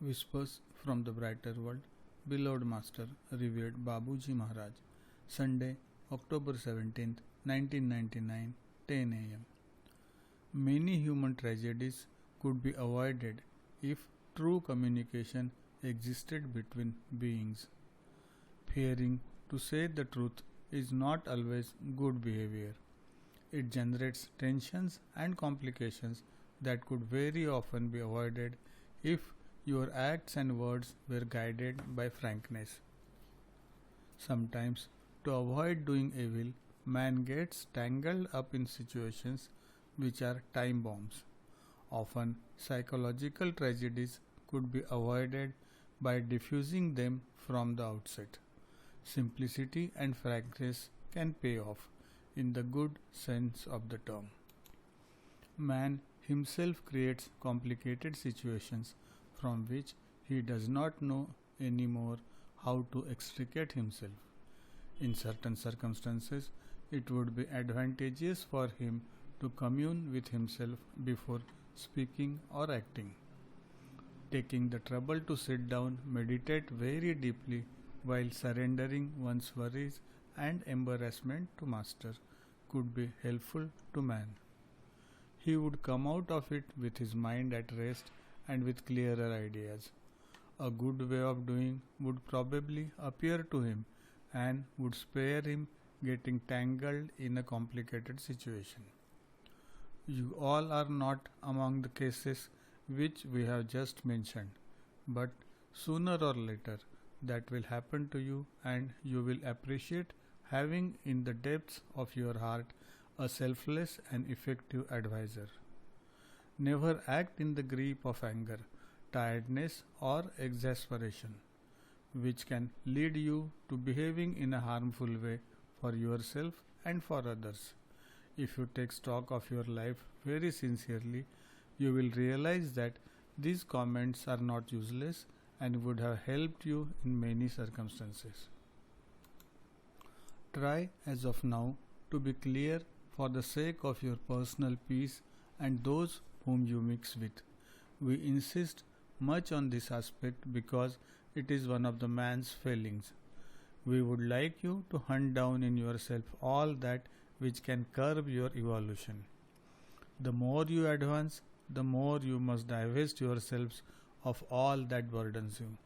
Whispers from the Brighter World, Beloved Master, Revered Babuji Maharaj, Sunday, October 17th, 1999, 10 am. Many human tragedies could be avoided if true communication existed between beings. Fearing to say the truth is not always good behavior. It generates tensions and complications that could very often be avoided if your acts and words were guided by frankness. Sometimes, to avoid doing evil, man gets tangled up in situations which are time bombs. Often, psychological tragedies could be avoided by diffusing them from the outset. Simplicity and frankness can pay off in the good sense of the term. Man himself creates complicated situations from which he does not know anymore how to extricate himself. In certain circumstances, it would be advantageous for him to commune with himself before speaking or acting. Taking the trouble to sit down, meditate very deeply while surrendering one's worries and embarrassment to Master could be helpful to man. He would come out of it with his mind at rest and with clearer ideas. A good way of doing would probably appear to him and would spare him getting tangled in a complicated situation. You all are not among the cases which we have just mentioned, but sooner or later that will happen to you and you will appreciate having in the depths of your heart a selfless and effective advisor. Never act in the grip of anger, tiredness, or exasperation, which can lead you to behaving in a harmful way for yourself and for others. If you take stock of your life very sincerely, you will realize that these comments are not useless and would have helped you in many circumstances. Try as of now to be clear for the sake of your personal peace and those whom you mix with. We insist much on this aspect because it is one of the man's failings. We would like you to hunt down in yourself all that which can curb your evolution. The more you advance, the more you must divest yourselves of all that burdens you.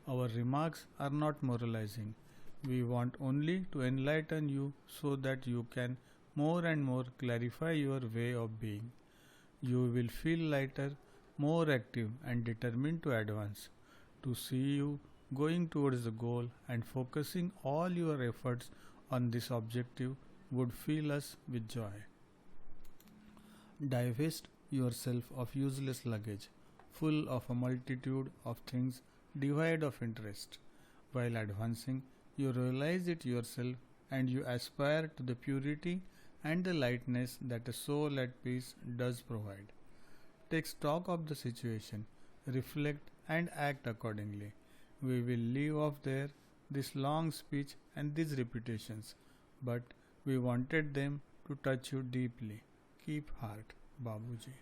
Our remarks are not moralizing. We want only to enlighten you so that you can more and more clarify your way of being. You will feel lighter, more active and determined to advance. To see you going towards the goal and focusing all your efforts on this objective would fill us with joy. Divest yourself of useless luggage, full of a multitude of things devoid of interest. While advancing, you realize it yourself and you aspire to the purity and the lightness that a soul at peace does provide. Take stock of the situation, reflect and act accordingly. We will leave off there this long speech and these repetitions, but we wanted them to touch you deeply. Keep heart, Babuji.